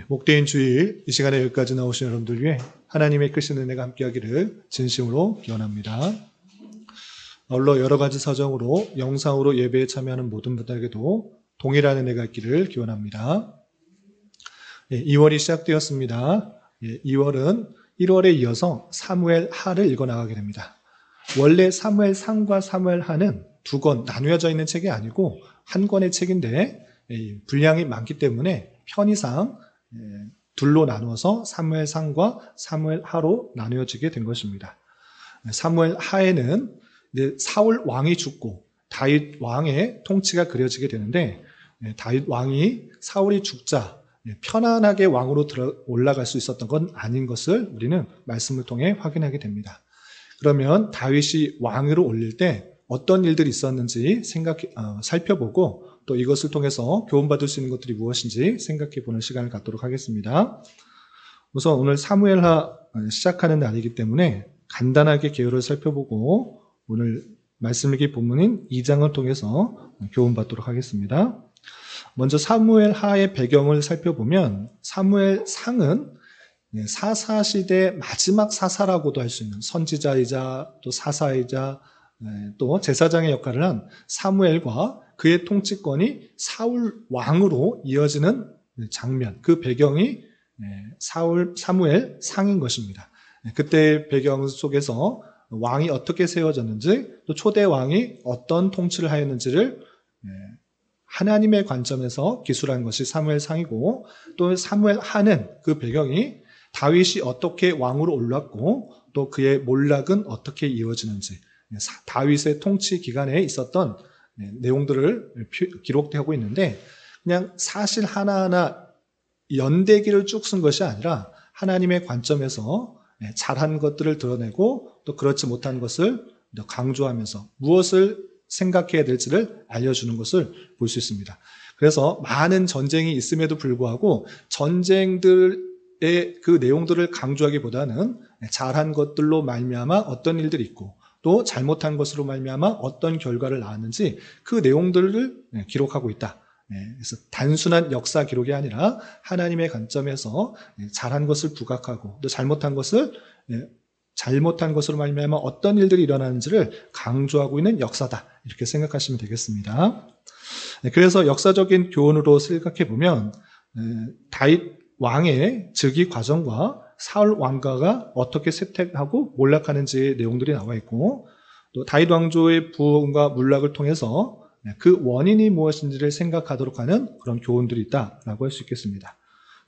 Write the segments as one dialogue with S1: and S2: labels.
S1: 목대인 주일 이 시간에 여기까지 나오신 여러분들 위해 하나님의 크신 은혜가 함께하기를 진심으로 기원합니다. 아울러 여러 가지 사정으로 영상으로 예배에 참여하는 모든 분들에게도 동일한 은혜가 있기를 기원합니다. 2월이 시작되었습니다. 2월은 1월에 이어서 사무엘 하를 읽어나가게 됩니다. 원래 사무엘 상과 사무엘 하는 두 권 나누어져 있는 책이 아니고 한 권의 책인데 분량이 많기 때문에 편의상 둘로 나누어서 사무엘 상과 사무엘 하로 나누어지게 된 것입니다. 사무엘 하에는 사울 왕이 죽고 다윗 왕의 통치가 그려지게 되는데, 다윗 왕이 사울이 죽자 편안하게 왕으로 올라갈 수 있었던 건 아닌 것을 우리는 말씀을 통해 확인하게 됩니다. 그러면 다윗이 왕으로 올릴 때 어떤 일들이 있었는지 살펴보고 또 이것을 통해서 교훈받을 수 있는 것들이 무엇인지 생각해 보는 시간을 갖도록 하겠습니다. 우선 오늘 사무엘하 시작하는 날이기 때문에 간단하게 개요를 살펴보고 오늘 말씀 읽기 본문인 2장을 통해서 교훈받도록 하겠습니다. 먼저 사무엘하의 배경을 살펴보면 사무엘 상은 사사시대 마지막 사사라고도 할 수 있는 선지자이자 또 사사이자 또 제사장의 역할을 한 사무엘과 그의 통치권이 사울 왕으로 이어지는 장면, 그 배경이 사무엘 상인 것입니다. 그때의 배경 속에서 왕이 어떻게 세워졌는지 또 초대 왕이 어떤 통치를 하였는지를 하나님의 관점에서 기술한 것이 사무엘 상이고, 또 사무엘 하는 그 배경이 다윗이 어떻게 왕으로 올랐고 또 그의 몰락은 어떻게 이어지는지 다윗의 통치 기간에 있었던 내용들을 기록하고 있는데, 그냥 사실 하나하나 연대기를 쭉 쓴 것이 아니라 하나님의 관점에서 잘한 것들을 드러내고 또 그렇지 못한 것을 강조하면서 무엇을 생각해야 될지를 알려주는 것을 볼 수 있습니다. 그래서 많은 전쟁이 있음에도 불구하고 전쟁들의 그 내용들을 강조하기보다는 잘한 것들로 말미암아 어떤 일들이 있고 또 잘못한 것으로 말미암아 어떤 결과를 낳았는지 그 내용들을 기록하고 있다. 그래서 단순한 역사 기록이 아니라 하나님의 관점에서 잘한 것을 부각하고 또 잘못한 것으로 말미암아 어떤 일들이 일어나는지를 강조하고 있는 역사다, 이렇게 생각하시면 되겠습니다. 그래서 역사적인 교훈으로 생각해 보면 다윗 왕의 즉위 과정과 사울 왕가가 어떻게 쇠퇴하고 몰락하는지의 내용들이 나와 있고, 또 다윗 왕조의 부흥과 몰락을 통해서 그 원인이 무엇인지를 생각하도록 하는 그런 교훈들이 있다라고 할 수 있겠습니다.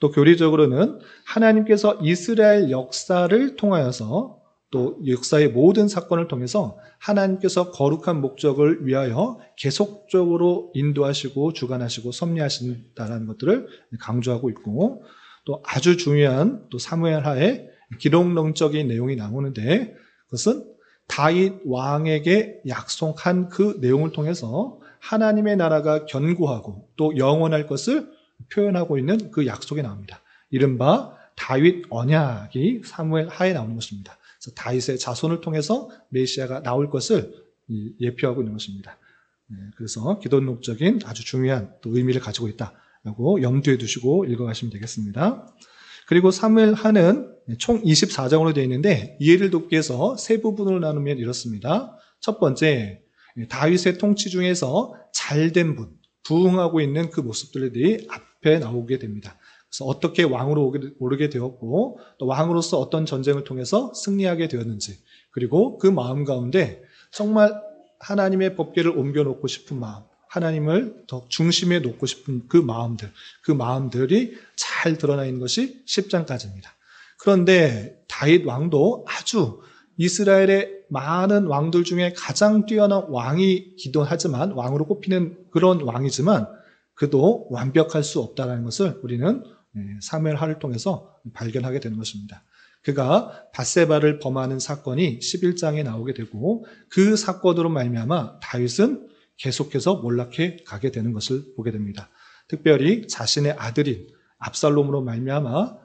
S1: 또 교리적으로는 하나님께서 이스라엘 역사를 통하여서 또 역사의 모든 사건을 통해서 하나님께서 거룩한 목적을 위하여 계속적으로 인도하시고 주관하시고 섭리하신다는 것들을 강조하고 있고, 또 아주 중요한 또 사무엘하의 기록론적인 내용이 나오는데, 그것은 다윗 왕에게 약속한 그 내용을 통해서 하나님의 나라가 견고하고 또 영원할 것을 표현하고 있는 그 약속이 나옵니다. 이른바 다윗 언약이 사무엘하에 나오는 것입니다. 그래서 다윗의 자손을 통해서 메시아가 나올 것을 예표하고 있는 것입니다. 그래서 기독론적인 아주 중요한 또 의미를 가지고 있다라고 염두에 두시고 읽어가시면 되겠습니다. 그리고 사무엘하는 총 24장으로 되어 있는데 이해를 돕기 위해서 세 부분으로 나누면 이렇습니다. 첫 번째, 다윗의 통치 중에서 잘된 분, 부흥하고 있는 그 모습들이 앞에 나오게 됩니다. 그래서 어떻게 왕으로 오르게 되었고 또 왕으로서 어떤 전쟁을 통해서 승리하게 되었는지, 그리고 그 마음 가운데 정말 하나님의 법궤를 옮겨놓고 싶은 마음, 하나님을 더 중심에 놓고 싶은 그 마음들이 잘 드러나 있는 것이 10장까지입니다. 그런데 다윗 왕도 아주 이스라엘의 많은 왕들 중에 가장 뛰어난 왕이기도 하지만, 왕으로 꼽히는 그런 왕이지만 그도 완벽할 수 없다는 것을 우리는 사무엘하를 통해서 발견하게 되는 것입니다. 그가 밧세바를 범하는 사건이 11장에 나오게 되고 그 사건으로 말미암아 다윗은 계속해서 몰락해 가게 되는 것을 보게 됩니다. 특별히 자신의 아들인 압살롬으로 말미암아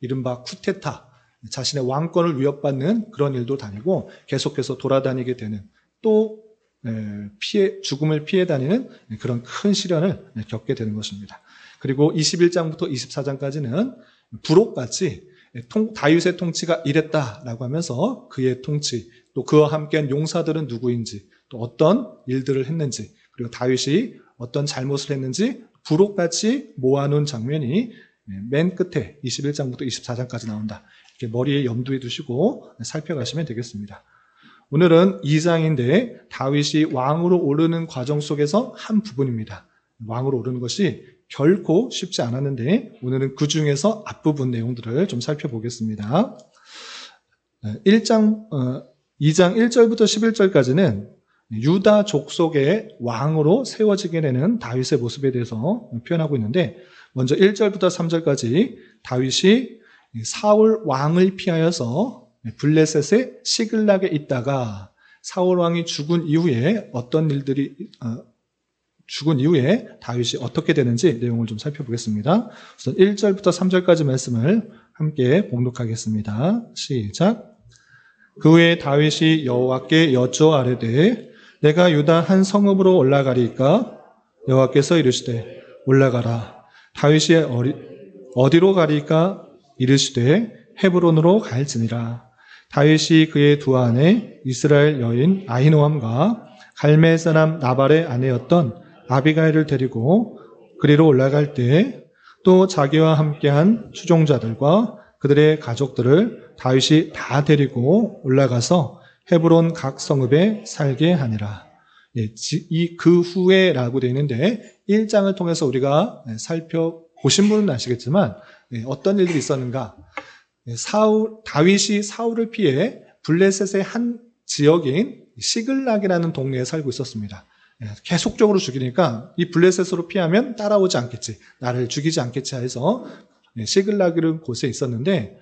S1: 이른바 쿠데타, 자신의 왕권을 위협받는 그런 일도 다니고 계속해서 돌아다니게 되는, 또 죽음을 피해 다니는 그런 큰 시련을 겪게 되는 것입니다. 그리고 21장부터 24장까지는 부록같이 다윗의 통치가 이랬다라고 하면서 그의 통치, 또 그와 함께한 용사들은 누구인지, 또 어떤 일들을 했는지, 그리고 다윗이 어떤 잘못을 했는지 부록같이 모아놓은 장면이 맨 끝에 21장부터 24장까지 나온다. 이렇게 머리에 염두에 두시고 살펴가시면 되겠습니다. 오늘은 2장인데 다윗이 왕으로 오르는 과정 속에서 한 부분입니다. 왕으로 오르는 것이 결코 쉽지 않았는데 오늘은 그 중에서 앞부분 내용들을 좀 살펴보겠습니다. 2장 1절부터 11절까지는 유다 족속의 왕으로 세워지게 되는 다윗의 모습에 대해서 표현하고 있는데, 먼저 1절부터 3절까지 다윗이 사울 왕을 피하여서 블레셋의 시글락에 있다가 사울 왕이 죽은 이후에 죽은 이후에 다윗이 어떻게 되는지 내용을 좀 살펴보겠습니다. 우선 1절부터 3절까지 말씀을 함께 봉독하겠습니다. 시작. 그 후에 다윗이 여호와께 여쭈어아뢰되 내가 유다 한 성읍으로 올라가리까? 여호와께서 이르시되 올라가라. 다윗이 어디로 가리까? 이르시되 헤브론으로 갈지니라. 다윗이 그의 두 아내 이스라엘 여인 아히노함과 갈멜 사람 나발의 아내였던 아비가일을 데리고 그리로 올라갈 때 또 자기와 함께한 추종자들과 그들의 가족들을 다윗이 다 데리고 올라가서 헤브론 각 성읍에 살게 하니라. 그 후에라고 되어 있는데 1장을 통해서 우리가 살펴보신 분은 아시겠지만 어떤 일들이 있었는가? 다윗이 사울을 피해 블레셋의 한 지역인 시글락이라는 동네에 살고 있었습니다. 계속적으로 죽이니까 이 블레셋으로 피하면 따라오지 않겠지, 나를 죽이지 않겠지 해서 시글락이라는 곳에 있었는데,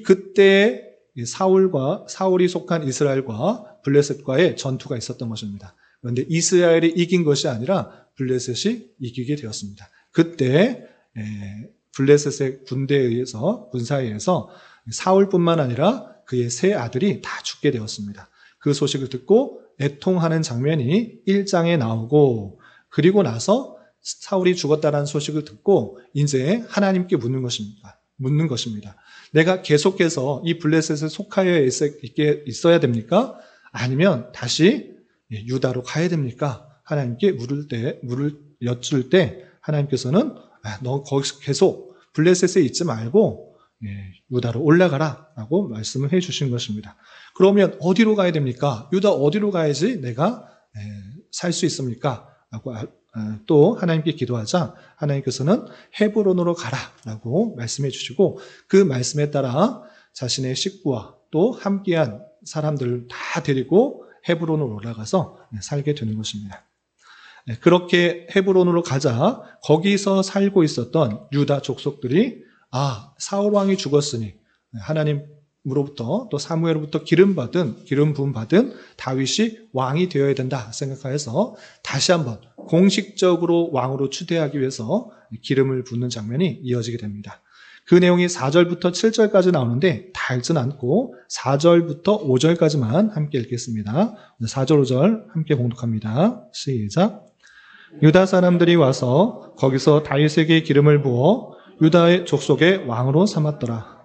S1: 그때에 사울이 속한 이스라엘과 블레셋과의 전투가 있었던 것입니다. 그런데 이스라엘이 이긴 것이 아니라 블레셋이 이기게 되었습니다. 그때 블레셋의 군사에 의해서 사울뿐만 아니라 그의 세 아들이 다 죽게 되었습니다. 그 소식을 듣고 애통하는 장면이 1장에 나오고, 그리고 나서 사울이 죽었다는 소식을 듣고 이제 하나님께 묻는 것입니다. 내가 계속해서 이 블레셋에 속하여 있어야 됩니까? 아니면 다시 유다로 가야 됩니까? 하나님께 물을 여쭐 때 하나님께서는 너 거기서 계속 블레셋에 있지 말고 유다로 올라가라 라고 말씀을 해주신 것입니다. 그러면 어디로 가야 됩니까? 유다 어디로 가야지 내가 살 수 있습니까? 라고 또 하나님께 기도하자 하나님께서는 헤브론으로 가라 라고 말씀해 주시고, 그 말씀에 따라 자신의 식구와 또 함께한 사람들을 다 데리고 헤브론으로 올라가서 살게 되는 것입니다. 그렇게 헤브론으로 가자 거기서 살고 있었던 유다 족속들이 사울 왕이 죽었으니 하나님으로부터 또 사무엘로부터 기름 부음 받은 다윗이 왕이 되어야 된다 생각하여서 다시 한번 공식적으로 왕으로 추대하기 위해서 기름을 붓는 장면이 이어지게 됩니다. 그 내용이 4절부터 7절까지 나오는데 다 읽지는 않고 4절부터 5절까지만 함께 읽겠습니다. 4절 5절 함께 봉독합니다. 시작. 유다 사람들이 와서 거기서 다윗에게 기름을 부어 유다의 족속의 왕으로 삼았더라.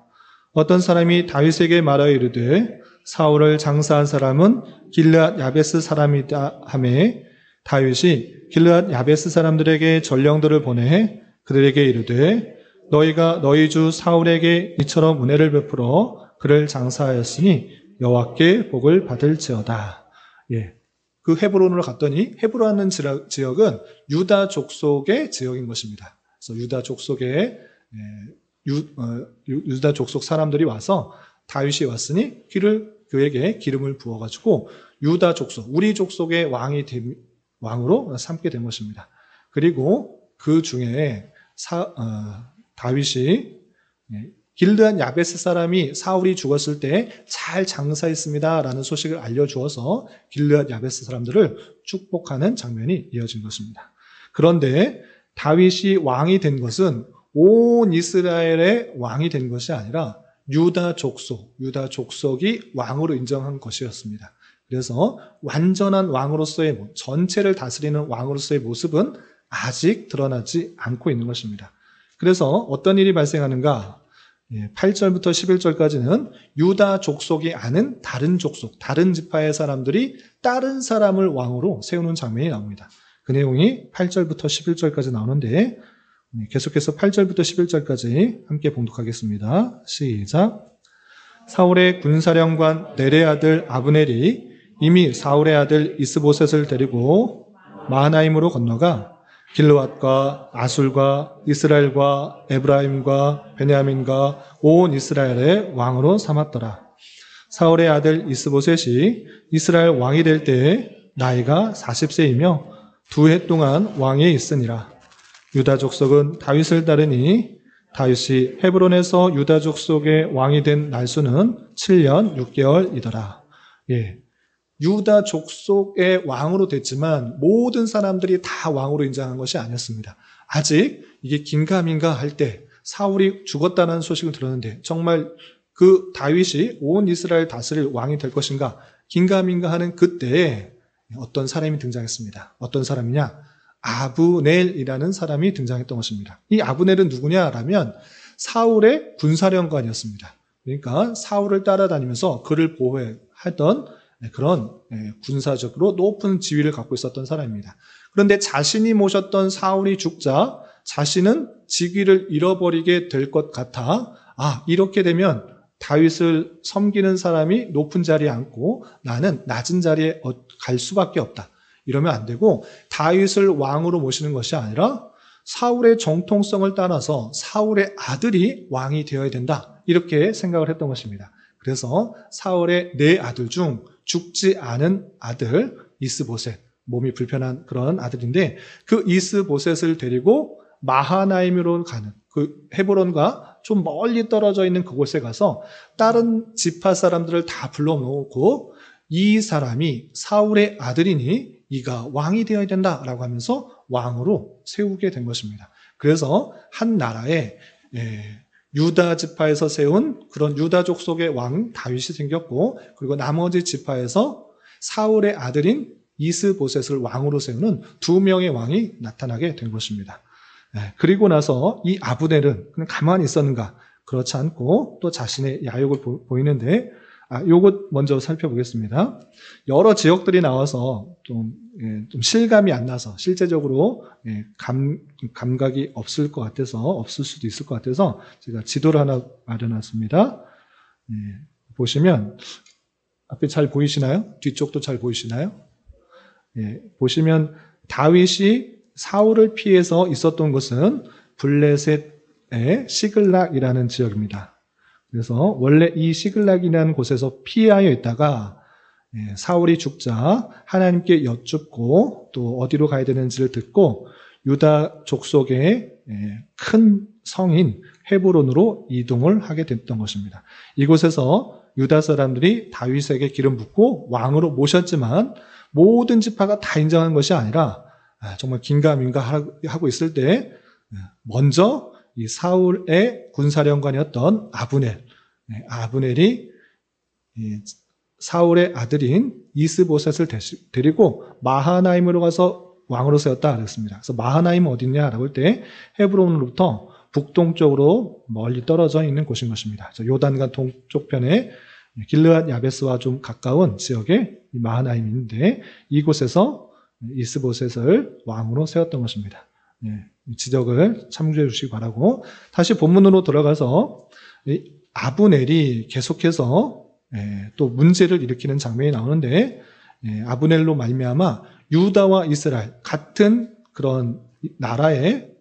S1: 어떤 사람이 다윗에게 말하여 이르되 사울을 장사한 사람은 길르앗 야베스 사람이다 하매 다윗이 길르앗 야베스 사람들에게 전령들을 보내 그들에게 이르되 너희가 너희 주 사울에게 이처럼 은혜를 베풀어 그를 장사하였으니 여호와께 복을 받을지어다. 그 헤브론으로 갔더니 헤브론이라는 지역은 유다 족속의 지역인 것입니다. 그래서 유다 족속 사람들이 와서 다윗이 왔으니 그에게 기름을 부어가지고 유다 족속, 우리 족속의 왕으로 삼게 된 것입니다. 그리고 그 중에 다윗이 길르앗 야베스 사람이 사울이 죽었을 때 잘 장사했습니다라는 소식을 알려주어서 길르앗 야베스 사람들을 축복하는 장면이 이어진 것입니다. 그런데 다윗이 왕이 된 것은 온 이스라엘의 왕이 된 것이 아니라 유다 족속이 왕으로 인정한 것이었습니다. 그래서 완전한 왕으로서의 전체를 다스리는 왕으로서의 모습은 아직 드러나지 않고 있는 것입니다. 그래서 어떤 일이 발생하는가? 8절부터 11절까지는 유다 족속이 아닌 다른 족속, 다른 지파의 사람들이 다른 사람을 왕으로 세우는 장면이 나옵니다. 그 내용이 8절부터 11절까지 나오는데 계속해서 8절부터 11절까지 함께 봉독하겠습니다. 시작. 사울의 군사령관 넬의 아들 아브넬이 이미 사울의 아들 이스보셋을 데리고 마하나임으로 건너가 길르앗과 아술과 이스라엘과 에브라임과 베냐민과 온 이스라엘의 왕으로 삼았더라. 사울의 아들 이스보셋이 이스라엘 왕이 될 때에 나이가 40세이며 2해 동안 왕위에 있으니라. 유다 족속은 다윗을 따르니 다윗이 헤브론에서 유다 족속의 왕이 된 날수는 7년 6개월이더라. 유다 족속의 왕으로 됐지만 모든 사람들이 다 왕으로 인정한 것이 아니었습니다. 아직 이게 긴가민가 할 때 사울이 죽었다는 소식을 들었는데 정말 그 다윗이 온 이스라엘 다스릴 왕이 될 것인가 긴가민가 하는 그때에 어떤 사람이 등장했습니다. 어떤 사람이냐? 아브넬이라는 사람이 등장했던 것입니다. 이 아브넬은 누구냐라면 사울의 군사령관이었습니다. 그러니까 사울을 따라다니면서 그를 보호하던 그런 군사적으로 높은 지위를 갖고 있었던 사람입니다. 그런데 자신이 모셨던 사울이 죽자 자신은 직위를 잃어버리게 될 것 같아 이렇게 되면 다윗을 섬기는 사람이 높은 자리에 앉고 나는 낮은 자리에 갈 수밖에 없다. 이러면 안 되고 다윗을 왕으로 모시는 것이 아니라 사울의 정통성을 따라서 사울의 아들이 왕이 되어야 된다. 이렇게 생각을 했던 것입니다. 그래서 사울의 4아들 중 죽지 않은 아들 이스보셋, 몸이 불편한 그런 아들인데 그 이스보셋을 데리고 마하나임으로 가는 그 헤브론과 좀 멀리 떨어져 있는 그곳에 가서 다른 지파 사람들을 다 불러놓고 이 사람이 사울의 아들이니 이가 왕이 되어야 된다라고 하면서 왕으로 세우게 된 것입니다. 그래서 한 나라에 유다 지파에서 세운 그런 유다 족속의 왕 다윗이 생겼고 그리고 나머지 지파에서 사울의 아들인 이스보셋을 왕으로 세우는 2명의 왕이 나타나게 된 것입니다. 그리고 나서 이 아브넬은 그냥 가만히 있었는가? 그렇지 않고 또 자신의 야욕을 보이는데 요것 먼저 살펴보겠습니다. 여러 지역들이 나와서 좀 실감이 안 나서 실제적으로 감각이 없을 것 같아서 없을 수도 있을 것 같아서 제가 지도를 하나 마련했습니다. 보시면 앞에 잘 보이시나요? 뒤쪽도 잘 보이시나요? 보시면 다윗이 사울을 피해서 있었던 곳은 블레셋의 시글락이라는 지역입니다. 그래서 원래 이 시글락이라는 곳에서 피하여 있다가 사울이 죽자 하나님께 여쭙고 또 어디로 가야 되는지를 듣고 유다 족속의 큰 성인 헤브론으로 이동을 하게 됐던 것입니다. 이곳에서 유다 사람들이 다윗에게 기름 붓고 왕으로 모셨지만 모든 지파가 다 인정한 것이 아니라 정말 긴가민가 하고 있을 때 먼저 이 사울의 군사령관이었던 아브넬이 사울의 아들인 이스보셋을 데리고 마하나임으로 가서 왕으로 세웠다 그랬습니다. 그래서 마하나임은 어디냐라고 할 때 헤브론으로부터 북동쪽으로 멀리 떨어져 있는 곳인 것입니다. 요단강 동쪽편에 길르앗 야베스와 좀 가까운 지역에 마하나임인데 이곳에서 이스보셋을 왕으로 세웠던 것입니다. 지적을 참조해 주시기 바라고 다시 본문으로 돌아가서 아브넬이 계속해서 또 문제를 일으키는 장면이 나오는데 아브넬로 말미암아 유다와 이스라엘 같은 그런 나라의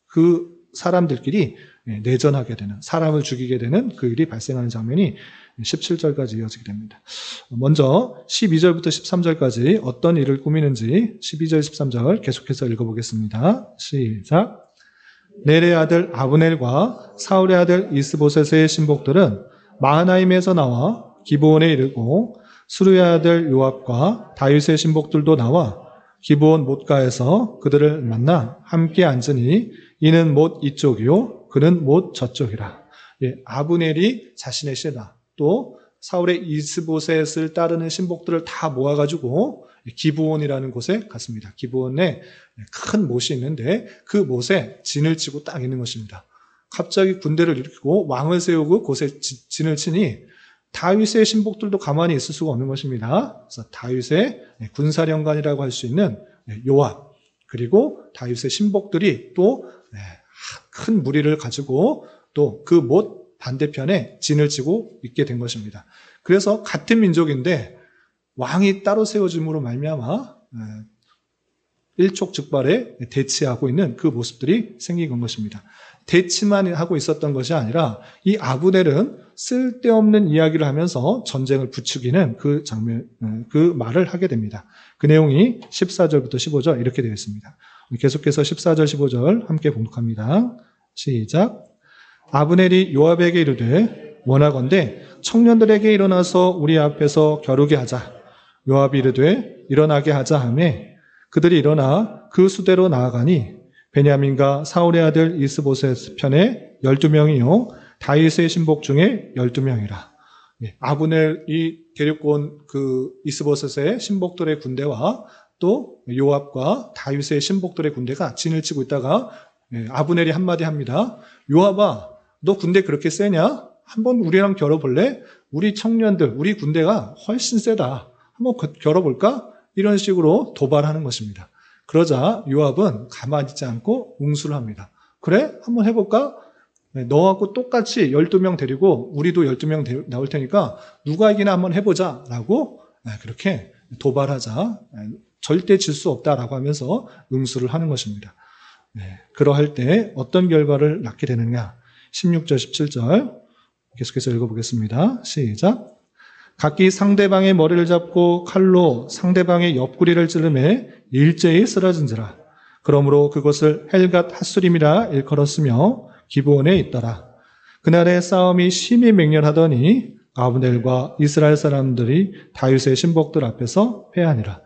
S1: 그 사람들끼리 내전하게 되는 사람을 죽이게 되는 그 일이 발생하는 장면이 17절까지 이어지게 됩니다. 먼저 12절부터 13절까지 어떤 일을 꾸미는지 12절 13절 계속해서 읽어보겠습니다. 시작. 넬의 아들 아브넬과 사울의 아들 이스보셋의 신복들은 마하나임에서 나와 기브온에 이르고 수르의 아들 요압과 다윗의 신복들도 나와 기브온 못가에서 그들을 만나 함께 앉으니 이는 못 이쪽이요 그는 못 저쪽이라. 아브넬이 자신의 신하 또 사울의 이스보셋을 따르는 신복들을 다 모아가지고 기브온이라는 곳에 갔습니다. 기브온에 큰 못이 있는데 그 못에 진을 치고 딱 있는 것입니다. 갑자기 군대를 일으키고 왕을 세우고 곳에 진을 치니 다윗의 신복들도 가만히 있을 수가 없는 것입니다. 그래서 다윗의 군사령관이라고 할 수 있는 요압, 그리고 다윗의 신복들이 또 큰 무리를 가지고 또 그 못 반대편에 진을 치고 있게 된 것입니다. 그래서 같은 민족인데 왕이 따로 세워짐으로 말미암아 일촉즉발에 대치하고 있는 그 모습들이 생긴 것입니다. 대치만 하고 있었던 것이 아니라 이 아브넬은 쓸데없는 이야기를 하면서 전쟁을 부추기는 그 장면, 그 말을 하게 됩니다. 그 내용이 14절부터 15절 이렇게 되어 있습니다. 계속해서 14절, 15절 함께 봉독합니다. 시작. 아브넬이 요압에게 이르되 원하건대 청년들에게 일어나서 우리 앞에서 겨루게 하자. 요압이 이르되 일어나게 하자 하매 그들이 일어나 그 수대로 나아가니 베냐민과 사울의 아들 이스보셋 편에 12명이요 다윗의 신복 중에 12명이라. 아브넬이 데리고 온 그 이스보셋의 신복들의 군대와 또 요압과 다윗의 신복들의 군대가 진을 치고 있다가 아브넬이 한마디 합니다. 요압아, 너 군대 그렇게 세냐? 한번 우리랑 겨뤄볼래? 우리 청년들, 우리 군대가 훨씬 세다. 한번 겨뤄볼까? 이런 식으로 도발하는 것입니다. 그러자 요압은 가만히 있지 않고 웅수를 합니다. 그래? 한번 해볼까? 너하고 똑같이 12명 데리고 우리도 12명 나올 테니까 누가 이기나 한번 해보자 라고 그렇게 도발하자. 절대 질 수 없다라고 하면서 응수를 하는 것입니다. 그러할 때 어떤 결과를 낳게 되느냐. 16절, 17절 계속해서 읽어보겠습니다. 시작. 각기 상대방의 머리를 잡고 칼로 상대방의 옆구리를 찌르매 일제히 쓰러진지라. 그러므로 그것을 헬갓 핫수림이라 일컬었으며 기브온에 있더라. 그날의 싸움이 심히 맹렬하더니 아브넬과 이스라엘 사람들이 다윗의 신복들 앞에서 패하니라.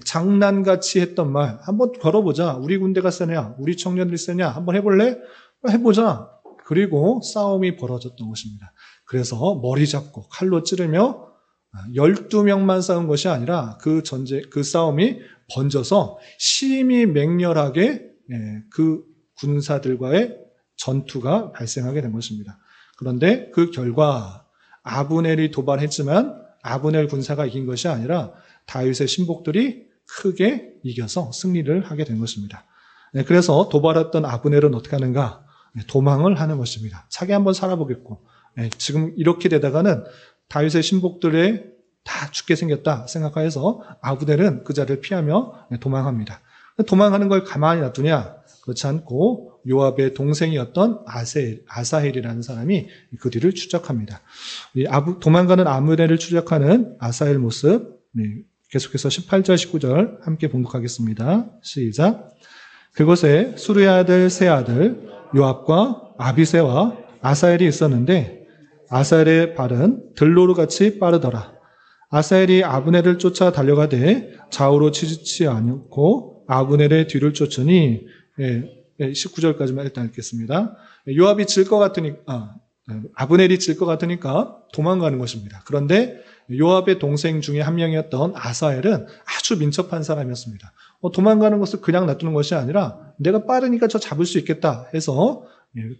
S1: 장난같이 했던 말, 한번 걸어보자. 우리 군대가 세냐? 우리 청년들이 세냐? 한번 해볼래? 해보자. 그리고 싸움이 벌어졌던 것입니다. 그래서 머리 잡고 칼로 찌르며 12명만 싸운 것이 아니라 그 싸움이 번져서 심히 맹렬하게 그 군사들과의 전투가 발생하게 된 것입니다. 그런데 그 결과 아브넬이 도발했지만 아브넬 군사가 이긴 것이 아니라 다윗의 신복들이 크게 이겨서 승리를 하게 된 것입니다. 그래서 도발했던 아브넬은 어떻게 하는가? 도망을 하는 것입니다. 차기 한번 살아보겠고 지금 이렇게 되다가는 다윗의 신복들에 다 죽게 생겼다 생각하여서 아브넬은 그 자리를 피하며 도망합니다. 도망하는 걸 가만히 놔두냐? 그렇지 않고 요압의 동생이었던 아사헬이라는 사람이 그 뒤를 추적합니다. 도망가는 아브넬을 추적하는 아사헬 모습 계속해서 18절, 19절 함께 봉독하겠습니다. 시작. 그곳에 수르의 아들 세 아들 요압과 아비새와 아사헬이 있었는데 아사헬의 발은 들로루같이 빠르더라. 아사헬이 아브넬을 쫓아 달려가되 좌우로 치지 않고 아브넬의 뒤를 쫓으니 19절까지만 일단 읽겠습니다. 요압이 질 것 같으니까 아브넬이 질 것 같으니까 도망가는 것입니다. 그런데 요압의 동생 중에 한 명이었던 아사헬은 아주 민첩한 사람이었습니다. 도망가는 것을 그냥 놔두는 것이 아니라 내가 빠르니까 저 잡을 수 있겠다 해서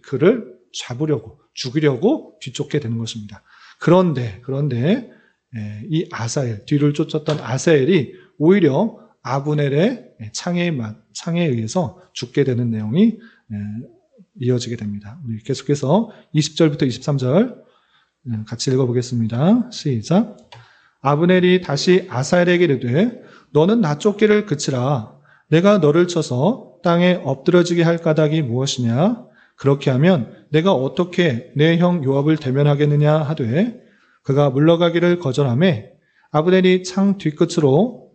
S1: 그를 잡으려고 죽이려고 뒤쫓게 되는 것입니다. 그런데 이 아사헬 뒤를 쫓았던 아사헬이 오히려 아브넬의 창에 의해서 죽게 되는 내용이 이어지게 됩니다. 우리 계속해서 20절부터 23절 같이 읽어보겠습니다. 시작. 아브넬이 다시 아사헬에게 이르되 너는 나 쫓기를 그치라. 내가 너를 쳐서 땅에 엎드러지게 할 까닭이 무엇이냐? 그렇게 하면 내가 어떻게 내 형 요압을 대면하겠느냐 하되 그가 물러가기를 거절하매 아브넬이 창 뒤끝으로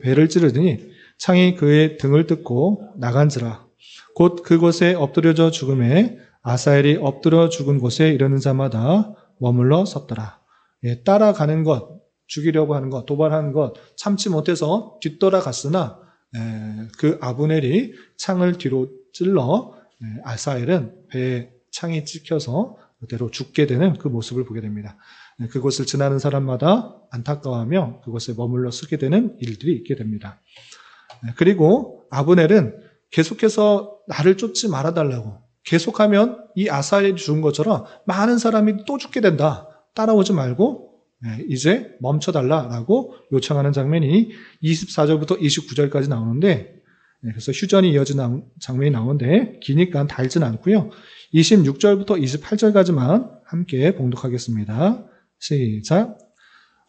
S1: 배를 찌르더니 창이 그의 등을 뜯고 나간지라. 곧 그곳에 엎드려져 죽음에 아사헬이 엎드려 죽은 곳에 이르는 자마다 머물러 섰더라. 따라가는 것, 죽이려고 하는 것, 도발하는 것 참지 못해서 뒤돌아갔으나 그 아브넬이 창을 뒤로 찔러 아사헬은 배에 창이 찍혀서 그대로 죽게 되는 그 모습을 보게 됩니다. 그곳을 지나는 사람마다 안타까워하며 그곳에 머물러 쓰게 되는 일들이 있게 됩니다. 그리고 아브넬은 계속해서 나를 쫓지 말아달라고, 계속하면 이 아사엘이 죽은 것처럼 많은 사람이 또 죽게 된다, 따라오지 말고 이제 멈춰달라라고 요청하는 장면이 24절부터 29절까지 나오는데, 그래서 휴전이 이어지는 장면이 나오는데 기니까 달진 않고요. 26절부터 28절까지만 함께 봉독하겠습니다. 시작.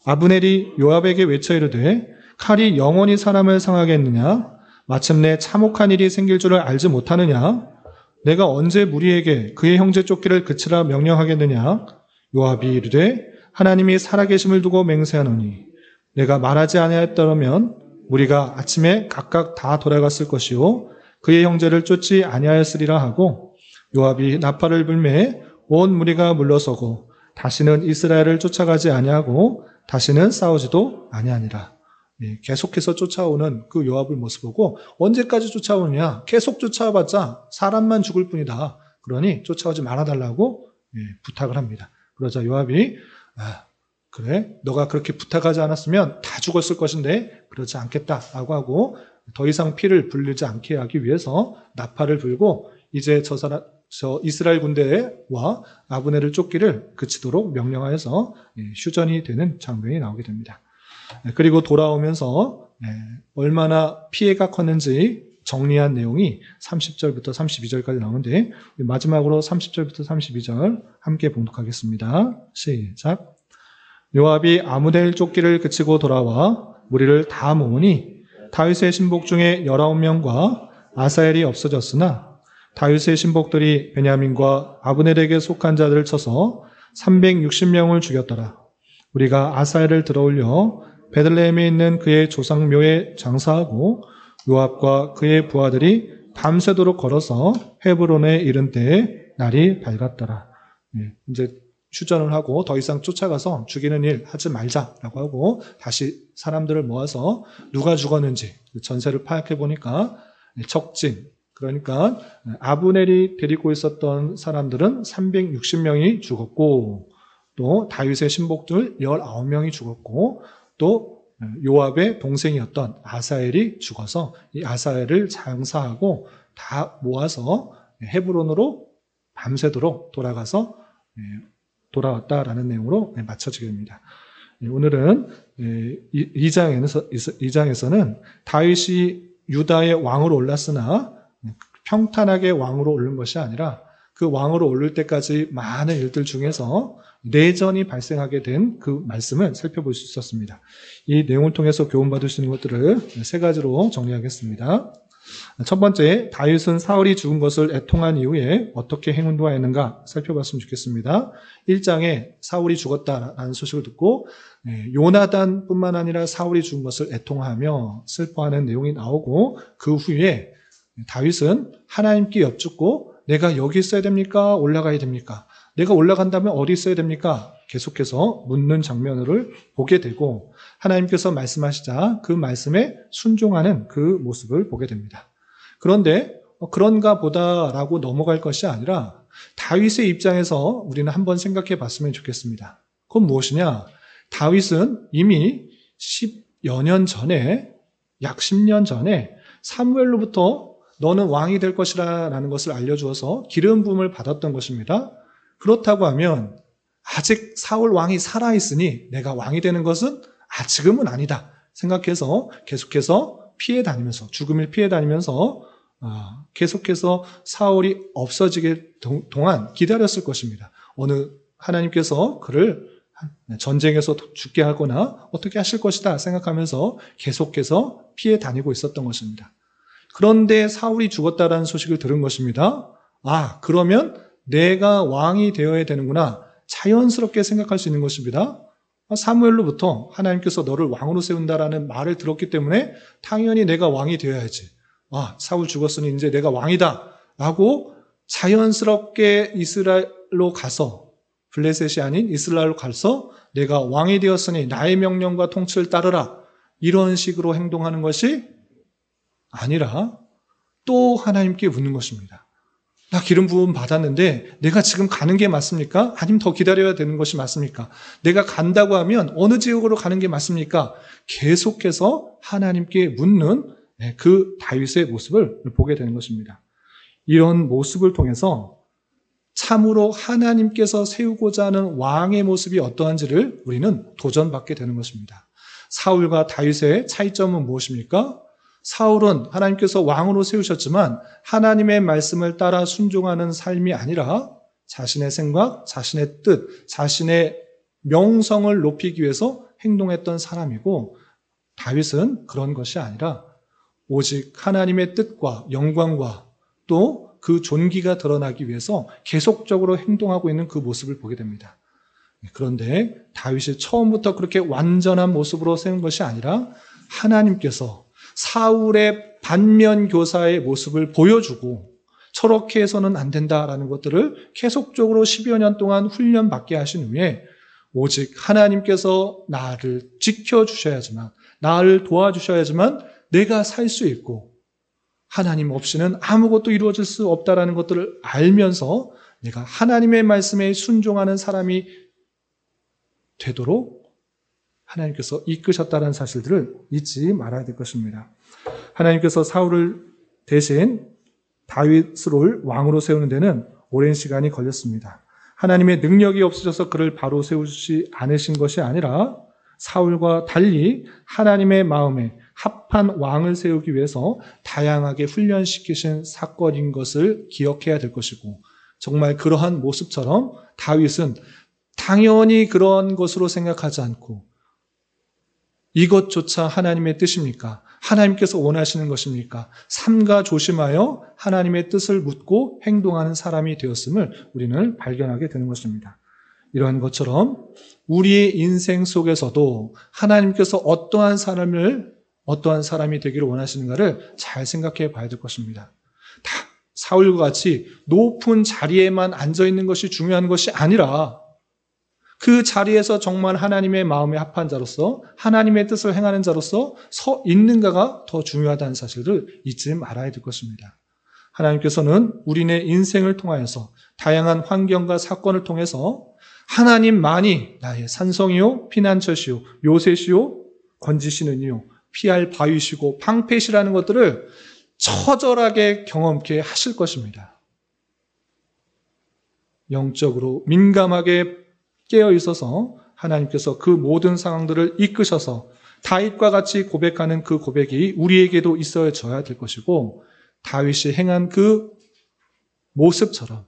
S1: 아브넬이 요압에게 외쳐 이르되 칼이 영원히 사람을 상하게 했느냐? 마침내 참혹한 일이 생길 줄을 알지 못하느냐? 내가 언제 무리에게 그의 형제 쫓기를 그치라 명령하겠느냐? 요압이 이르되 하나님이 살아계심을 두고 맹세하노니 내가 말하지 아니하였더라면 무리가 아침에 각각 다 돌아갔을 것이요 그의 형제를 쫓지 아니하였으리라 하고, 요압이 나팔을 불매 온 무리가 물러서고 다시는 이스라엘을 쫓아가지 아니하고 다시는 싸우지도 아니하니라. 계속해서 쫓아오는 그 요압의 모습 보고, 언제까지 쫓아오느냐? 계속 쫓아와봤자 사람만 죽을 뿐이다. 그러니 쫓아오지 말아달라고 부탁을 합니다. 그러자 요압이 그래, 너가 그렇게 부탁하지 않았으면 다 죽었을 것인데 그렇지 않겠다라고 하고, 더 이상 피를 불리지 않게 하기 위해서 나팔을 불고 이제 저 이스라엘 군대와 아브넬을 쫓기를 그치도록 명령하여서 휴전이 되는 장면이 나오게 됩니다. 그리고 돌아오면서 얼마나 피해가 컸는지 정리한 내용이 30절부터 32절까지 나오는데, 마지막으로 30절부터 32절 함께 봉독하겠습니다. 시작. 요압이 아브넬 쫓기를 그치고 돌아와 무리를 다 모으니 다윗의 신복 중에 19명과 아사엘이 없어졌으나 다윗의 신복들이 베냐민과 아브넬에게 속한 자들을 쳐서 360명을 죽였더라. 우리가 아사엘을 들어올려 베들레헴에 있는 그의 조상묘에 장사하고 요압과 그의 부하들이 밤새도록 걸어서 헤브론에 이른 때에 날이 밝았더라. 이제 휴전을 하고 더 이상 쫓아가서 죽이는 일 하지 말자라고 하고 다시 사람들을 모아서 누가 죽었는지 전세를 파악해 보니까 적진, 그러니까 아브넬이 데리고 있었던 사람들은 360명이 죽었고, 또 다윗의 신복들 19명이 죽었고, 또 요압의 동생이었던 아사엘이 죽어서 이 아사엘을 장사하고 다 모아서 헤브론으로 밤새도록 돌아왔다라는 내용으로 마쳐지게 됩니다. 오늘은 2장에서는 다윗이 유다의 왕으로 올랐으나 평탄하게 왕으로 오른 것이 아니라 그 왕으로 오를 때까지 많은 일들 중에서 내전이 발생하게 된 그 말씀을 살펴볼 수 있었습니다. 이 내용을 통해서 교훈받을 수 있는 것들을 3가지로 정리하겠습니다. 첫 번째, 다윗은 사울이 죽은 것을 애통한 이후에 어떻게 행동하였는가 살펴봤으면 좋겠습니다. 1장에 사울이 죽었다라는 소식을 듣고 요나단뿐만 아니라 사울이 죽은 것을 애통하며 슬퍼하는 내용이 나오고, 그 후에 다윗은 하나님께 여쭙고 내가 여기 있어야 됩니까? 올라가야 됩니까? 내가 올라간다면 어디 있어야 됩니까? 계속해서 묻는 장면을 보게 되고, 하나님께서 말씀하시자 그 말씀에 순종하는 그 모습을 보게 됩니다. 그런데 그런가 보다라고 넘어갈 것이 아니라 다윗의 입장에서 우리는 한번 생각해 봤으면 좋겠습니다. 그건 무엇이냐? 다윗은 이미 10여 년 전에, 약 10년 전에 사무엘로부터 너는 왕이 될 것이라는 것을 알려주어서 기름 부음을 받았던 것입니다. 그렇다고 하면 아직 사울 왕이 살아있으니 내가 왕이 되는 것은 지금은 아니다 생각해서 계속해서 피해 다니면서, 죽음을 피해 다니면서 계속해서 사울이 없어지게 동안 기다렸을 것입니다. 어느 하나님께서 그를 전쟁에서 죽게 하거나 어떻게 하실 것이다 생각하면서 계속해서 피해 다니고 있었던 것입니다. 그런데 사울이 죽었다라는 소식을 들은 것입니다. 그러면 내가 왕이 되어야 되는구나, 자연스럽게 생각할 수 있는 것입니다. 사무엘로부터 하나님께서 너를 왕으로 세운다라는 말을 들었기 때문에 당연히 내가 왕이 되어야지. 사울 죽었으니 이제 내가 왕이다 라고 자연스럽게 이스라엘로 가서, 블레셋이 아닌 이스라엘로 가서 내가 왕이 되었으니 나의 명령과 통치를 따르라, 이런 식으로 행동하는 것이 아니라 또 하나님께 묻는 것입니다. 나 기름 부음 받았는데 내가 지금 가는 게 맞습니까? 아니면 더 기다려야 되는 것이 맞습니까? 내가 간다고 하면 어느 지역으로 가는 게 맞습니까? 계속해서 하나님께 묻는 그 다윗의 모습을 보게 되는 것입니다. 이런 모습을 통해서 참으로 하나님께서 세우고자 하는 왕의 모습이 어떠한지를 우리는 도전받게 되는 것입니다. 사울과 다윗의 차이점은 무엇입니까? 사울은 하나님께서 왕으로 세우셨지만 하나님의 말씀을 따라 순종하는 삶이 아니라 자신의 생각, 자신의 뜻, 자신의 명성을 높이기 위해서 행동했던 사람이고, 다윗은 그런 것이 아니라 오직 하나님의 뜻과 영광과 또 그 존귀가 드러나기 위해서 계속적으로 행동하고 있는 그 모습을 보게 됩니다. 그런데 다윗이 처음부터 그렇게 완전한 모습으로 세운 것이 아니라 하나님께서 사울의 반면교사의 모습을 보여주고 저렇게 해서는 안 된다라는 것들을 계속적으로 10여 년 동안 훈련받게 하신 후에 오직 하나님께서 나를 지켜주셔야지만, 나를 도와주셔야지만 내가 살 수 있고 하나님 없이는 아무것도 이루어질 수 없다라는 것들을 알면서 내가 하나님의 말씀에 순종하는 사람이 되도록 하나님께서 이끄셨다는 사실들을 잊지 말아야 될 것입니다. 하나님께서 사울을 대신 다윗을 왕으로 세우는 데는 오랜 시간이 걸렸습니다. 하나님의 능력이 없으셔서 그를 바로 세우지 않으신 것이 아니라 사울과 달리 하나님의 마음에 합한 왕을 세우기 위해서 다양하게 훈련시키신 사건인 것을 기억해야 될 것이고, 정말 그러한 모습처럼 다윗은 당연히 그런 것으로 생각하지 않고 이것조차 하나님의 뜻입니까? 하나님께서 원하시는 것입니까? 삼가 조심하여 하나님의 뜻을 묻고 행동하는 사람이 되었음을 우리는 발견하게 되는 것입니다. 이러한 것처럼 우리의 인생 속에서도 하나님께서 어떠한 사람이 되기를 원하시는가를 잘 생각해 봐야 될 것입니다. 다 사울과 같이 높은 자리에만 앉아 있는 것이 중요한 것이 아니라 그 자리에서 정말 하나님의 마음에 합한 자로서 하나님의 뜻을 행하는 자로서 서 있는가가 더 중요하다는 사실을 잊지 말아야 될 것입니다. 하나님께서는 우리네 인생을 통하여서 다양한 환경과 사건을 통해서 하나님만이 나의 산성이요 피난처시요 요새시요 건지시는 이요 피할 바위시고 방패시라는 것들을 처절하게 경험케 하실 것입니다. 영적으로 민감하게 깨어 있어서 하나님께서 그 모든 상황들을 이끄셔서 다윗과 같이 고백하는 그 고백이 우리에게도 있어져야 될 것이고, 다윗이 행한 그 모습처럼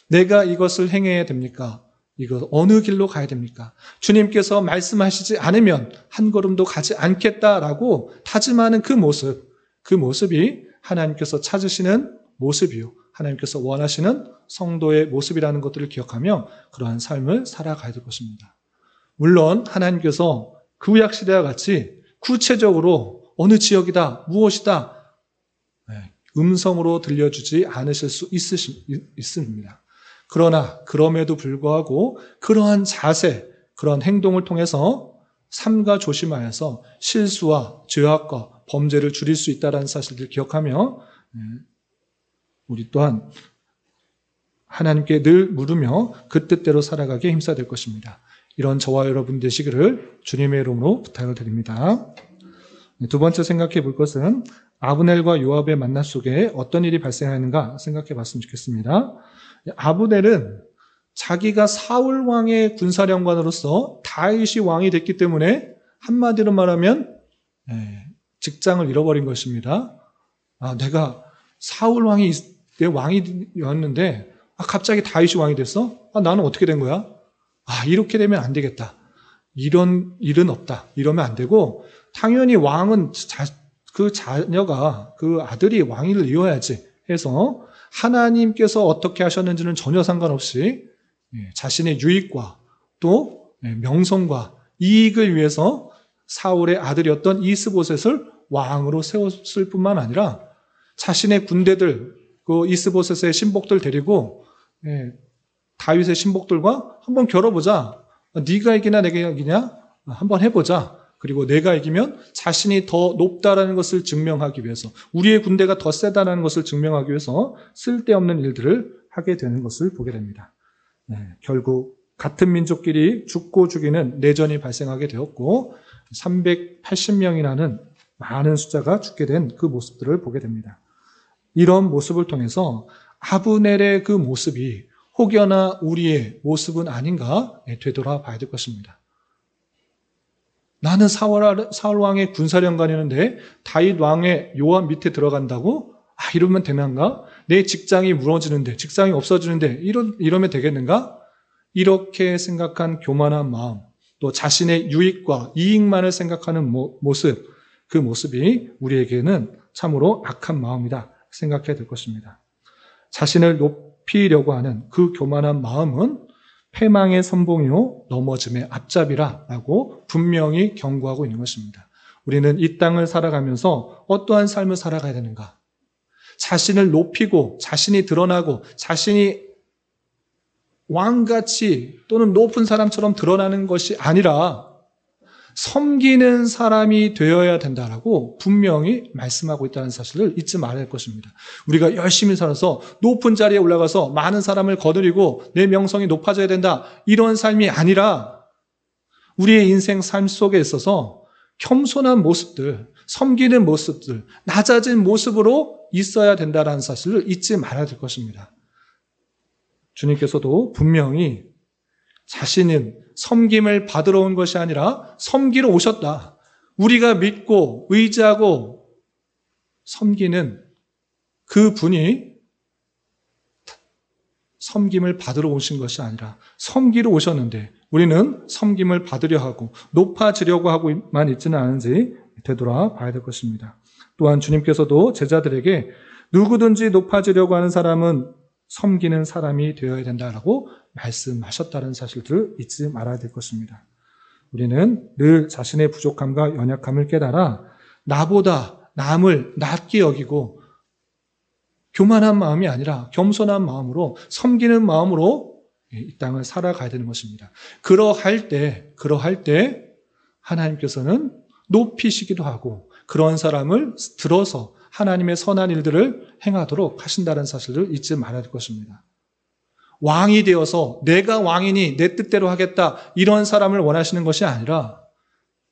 S1: 내가 이것을 행해야 됩니까? 이거 어느 길로 가야 됩니까? 주님께서 말씀하시지 않으면 한 걸음도 가지 않겠다라고 다짐하는 그 모습이 하나님께서 찾으시는 모습이요, 하나님께서 원하시는 성도의 모습이라는 것들을 기억하며 그러한 삶을 살아가야 될 것입니다. 물론 하나님께서 구약시대와 같이 구체적으로 어느 지역이다, 무엇이다 음성으로 들려주지 않으실 수 있습니다. 그러나 그럼에도 불구하고 그러한 자세, 그러한 행동을 통해서 삼가 조심하여서 실수와 죄악과 범죄를 줄일 수 있다는 사실을 기억하며 우리 또한 하나님께 늘 물으며 그 뜻대로 살아가기에 힘써야 될 것입니다. 이런 저와 여러분 되시기를 주님의 이름으로 부탁을 드립니다. 두 번째 생각해 볼 것은 아브넬과 요압의 만남 속에 어떤 일이 발생하는가 생각해 봤으면 좋겠습니다. 아브넬은 자기가 사울 왕의 군사령관으로서 다윗이 왕이 됐기 때문에 한마디로 말하면 직장을 잃어버린 것입니다. 내가 사울 왕이 내 왕이었는데 갑자기 다윗이 왕이 됐어? 나는 어떻게 된 거야? 이렇게 되면 안 되겠다. 이런 일은 없다. 이러면 안 되고 당연히 왕은 그 자녀가, 그 아들이 왕위를 이어야지 해서 하나님께서 어떻게 하셨는지는 전혀 상관없이 자신의 유익과 또 명성과 이익을 위해서 사울의 아들이었던 이스보셋을 왕으로 세웠을 뿐만 아니라 자신의 군대들, 그 이스보셋의 신복들 데리고 다윗의 신복들과 한번 겨뤄보자. 네가 이기나 내가 이기냐? 한번 해보자. 그리고 내가 이기면 자신이 더 높다라는 것을 증명하기 위해서, 우리의 군대가 더 세다라는 것을 증명하기 위해서 쓸데없는 일들을 하게 되는 것을 보게 됩니다. 결국 같은 민족끼리 죽고 죽이는 내전이 발생하게 되었고 380명이라는 많은 숫자가 죽게 된 그 모습들을 보게 됩니다. 이런 모습을 통해서 아브넬의 그 모습이 혹여나 우리의 모습은 아닌가 되돌아봐야 될 것입니다. 나는 사울 왕의 군사령관이었는데 다윗 왕의 요압 밑에 들어간다고? 이러면 되는가? 내 직장이 무너지는데, 직장이 없어지는데 이러면 되겠는가? 이렇게 생각한 교만한 마음, 또 자신의 유익과 이익만을 생각하는 모습, 그 모습이 우리에게는 참으로 악한 마음이다 생각해야 될 것입니다. 자신을 높이려고 하는 그 교만한 마음은 패망의 선봉이요 넘어짐의 앞잡이라고 분명히 경고하고 있는 것입니다. 우리는 이 땅을 살아가면서 어떠한 삶을 살아가야 되는가? 자신을 높이고 자신이 드러나고 자신이 왕같이 또는 높은 사람처럼 드러나는 것이 아니라 섬기는 사람이 되어야 된다라고 분명히 말씀하고 있다는 사실을 잊지 말아야 할 것입니다. 우리가 열심히 살아서 높은 자리에 올라가서 많은 사람을 거느리고 내 명성이 높아져야 된다, 이런 삶이 아니라 우리의 인생 삶 속에 있어서 겸손한 모습들, 섬기는 모습들, 낮아진 모습으로 있어야 된다는 사실을 잊지 말아야 될 것입니다. 주님께서도 분명히 자신은 섬김을 받으러 온 것이 아니라 섬기러 오셨다. 우리가 믿고 의지하고 섬기는 그 분이 섬김을 받으러 오신 것이 아니라 섬기러 오셨는데 우리는 섬김을 받으려 하고 높아지려고 하고만 있지는 않은지 되돌아봐야 될 것입니다. 또한 주님께서도 제자들에게 누구든지 높아지려고 하는 사람은 섬기는 사람이 되어야 된다라고 말씀하셨다는 사실들을 잊지 말아야 될 것입니다. 우리는 늘 자신의 부족함과 연약함을 깨달아 나보다 남을 낮게 여기고 교만한 마음이 아니라 겸손한 마음으로 섬기는 마음으로 이 땅을 살아가야 되는 것입니다. 그러할 때 하나님께서는 높이시기도 하고 그런 사람을 들어서 하나님의 선한 일들을 행하도록 하신다는 사실을 잊지 말아야 할 것입니다. 왕이 되어서 내가 왕이니 내 뜻대로 하겠다, 이런 사람을 원하시는 것이 아니라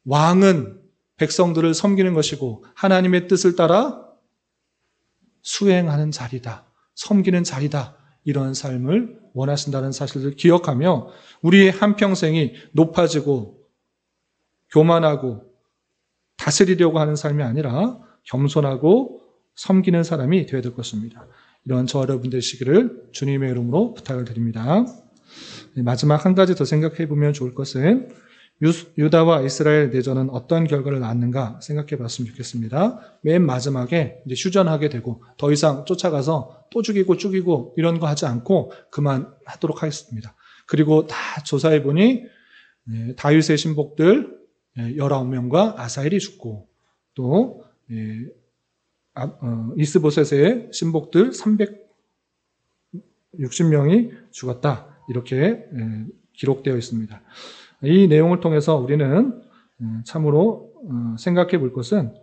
S1: 왕은 백성들을 섬기는 것이고 하나님의 뜻을 따라 수행하는 자리다, 섬기는 자리다, 이런 삶을 원하신다는 사실을 기억하며 우리의 한평생이 높아지고 교만하고 다스리려고 하는 삶이 아니라 겸손하고 섬기는 사람이 되어야 될 것입니다. 이런 저와 여러분 되시기를 주님의 이름으로 부탁을 드립니다. 마지막 한 가지 더 생각해 보면 좋을 것은 유다와 이스라엘 내전은 어떤 결과를 낳았는가 생각해 봤으면 좋겠습니다. 맨 마지막에 이제 휴전하게 되고 더 이상 쫓아가서 또 죽이고 이런 거 하지 않고 그만하도록 하겠습니다. 그리고 다 조사해 보니 다윗의 신복들 19명과 아사엘이 죽고 또 이스보셋의 신복들 360명이 죽었다, 이렇게 기록되어 있습니다. 이 내용을 통해서 우리는 참으로 생각해 볼 것은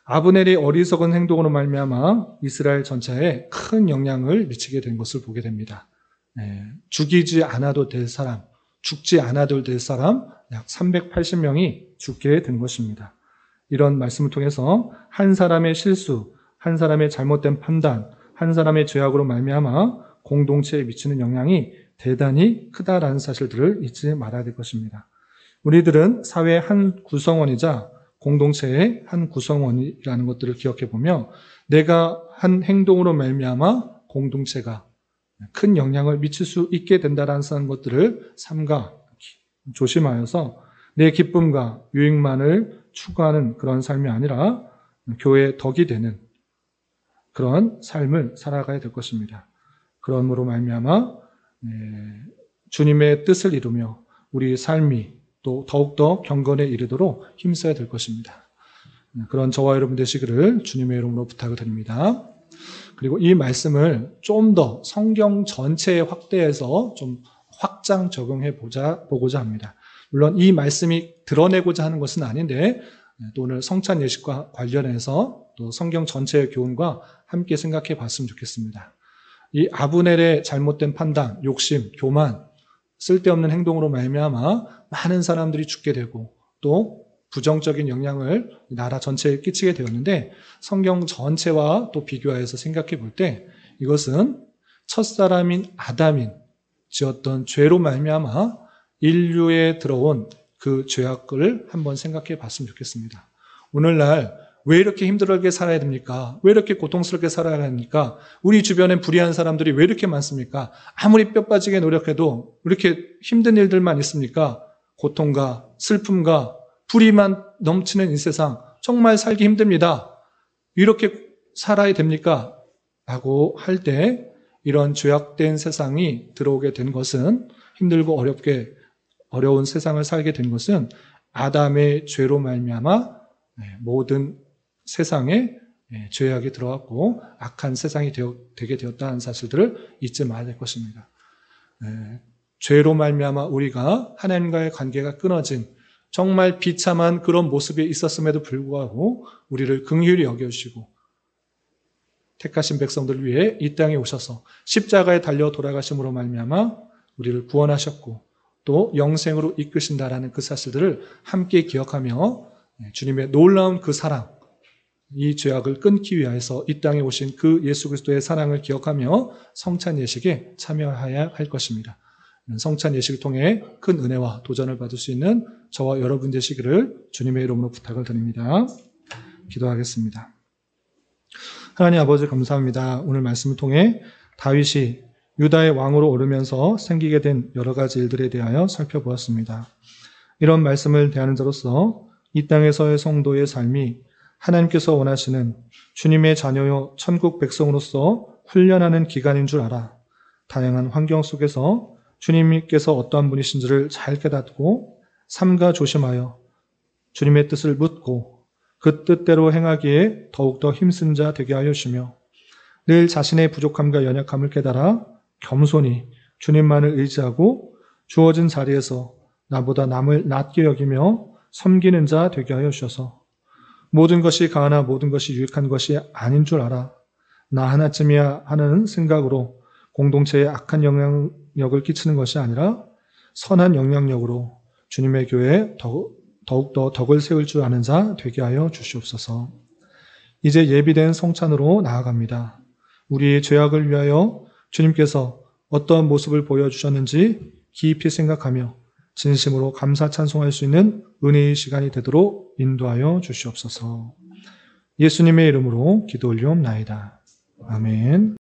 S1: 아브넬이 어리석은 행동으로 말미암아 이스라엘 전체에 큰 영향을 미치게 된 것을 보게 됩니다. 죽이지 않아도 될 사람, 죽지 않아도 될 사람 약 380명이 죽게 된 것입니다. 이런 말씀을 통해서 한 사람의 실수, 한 사람의 잘못된 판단, 한 사람의 죄악으로 말미암아 공동체에 미치는 영향이 대단히 크다라는 사실들을 잊지 말아야 될 것입니다. 우리들은 사회의 한 구성원이자 공동체의 한 구성원이라는 것들을 기억해 보며 내가 한 행동으로 말미암아 공동체가 큰 영향을 미칠 수 있게 된다는 것들을 삼가 조심하여서 내 기쁨과 유익만을 추구하는 그런 삶이 아니라 교회의 덕이 되는 그런 삶을 살아가야 될 것입니다. 그러므로 말미암아 주님의 뜻을 이루며 우리 삶이 또 더욱더 경건에 이르도록 힘써야 될 것입니다. 그런 저와 여러분 되시기를 주님의 이름으로 부탁을 드립니다. 그리고 이 말씀을 좀 더 성경 전체에 확대해서 좀 확장 적용해 보고자 합니다. 물론 이 말씀이 드러내고자 하는 것은 아닌데 또 오늘 성찬 예식과 관련해서 또 성경 전체의 교훈과 함께 생각해 봤으면 좋겠습니다. 이 아브넬의 잘못된 판단, 욕심, 교만, 쓸데없는 행동으로 말미암아 많은 사람들이 죽게 되고 또 부정적인 영향을 나라 전체에 끼치게 되었는데 성경 전체와 또 비교하여서 생각해 볼 때 이것은 첫사람인 아담인 지었던 죄로 말미암아 인류에 들어온 그 죄악을 한번 생각해 봤으면 좋겠습니다. 오늘날 왜 이렇게 힘들게 살아야 됩니까? 왜 이렇게 고통스럽게 살아야 합니까? 우리 주변에 불의한 사람들이 왜 이렇게 많습니까? 아무리 뼈 빠지게 노력해도 이렇게 힘든 일들만 있습니까? 고통과 슬픔과 불의만 넘치는 이 세상 정말 살기 힘듭니다. 이렇게 살아야 됩니까? 라고 할 때 이런 죄악된 세상이 들어오게 된 것은 힘들고 어려운 세상을 살게 된 것은 아담의 죄로 말미암아 모든 세상에 죄악이 들어왔고 악한 세상이 되게 되었다는 사실들을 잊지 말아야 될 것입니다. 죄로 말미암아 우리가 하나님과의 관계가 끊어진 정말 비참한 그런 모습에 있었음에도 불구하고 우리를 긍휼히 여겨주시고 택하신 백성들을 위해 이 땅에 오셔서 십자가에 달려 돌아가심으로 말미암아 우리를 구원하셨고 또 영생으로 이끄신다라는 그 사실들을 함께 기억하며 주님의 놀라운 그 사랑, 이 죄악을 끊기 위해서 이 땅에 오신 그 예수 그리스도의 사랑을 기억하며 성찬 예식에 참여해야 할 것입니다. 성찬 예식을 통해 큰 은혜와 도전을 받을 수 있는 저와 여러분 되시기를 주님의 이름으로 부탁을 드립니다. 기도하겠습니다. 하나님 아버지 감사합니다. 오늘 말씀을 통해 다윗이 유다의 왕으로 오르면서 생기게 된 여러 가지 일들에 대하여 살펴보았습니다. 이런 말씀을 대하는 자로서 이 땅에서의 성도의 삶이 하나님께서 원하시는 주님의 자녀요 천국 백성으로서 훈련하는 기간인 줄 알아 다양한 환경 속에서 주님께서 어떠한 분이신지를 잘 깨닫고 삼가 조심하여 주님의 뜻을 묻고 그 뜻대로 행하기에 더욱더 힘쓴 자 되게 하여 주시며 늘 자신의 부족함과 연약함을 깨달아 겸손히 주님만을 의지하고 주어진 자리에서 나보다 남을 낮게 여기며 섬기는 자 되게 하여 주셔서 모든 것이 가하나 모든 것이 유익한 것이 아닌 줄 알아 나 하나쯤이야 하는 생각으로 공동체에 악한 영향력을 끼치는 것이 아니라 선한 영향력으로 주님의 교회에 더욱더 덕을 세울 줄 아는 자 되게 하여 주시옵소서. 이제 예비된 성찬으로 나아갑니다. 우리의 죄악을 위하여 주님께서 어떠한 모습을 보여주셨는지 깊이 생각하며 진심으로 감사 찬송할 수 있는 은혜의 시간이 되도록 인도하여 주시옵소서. 예수님의 이름으로 기도 올리옵나이다. 아멘.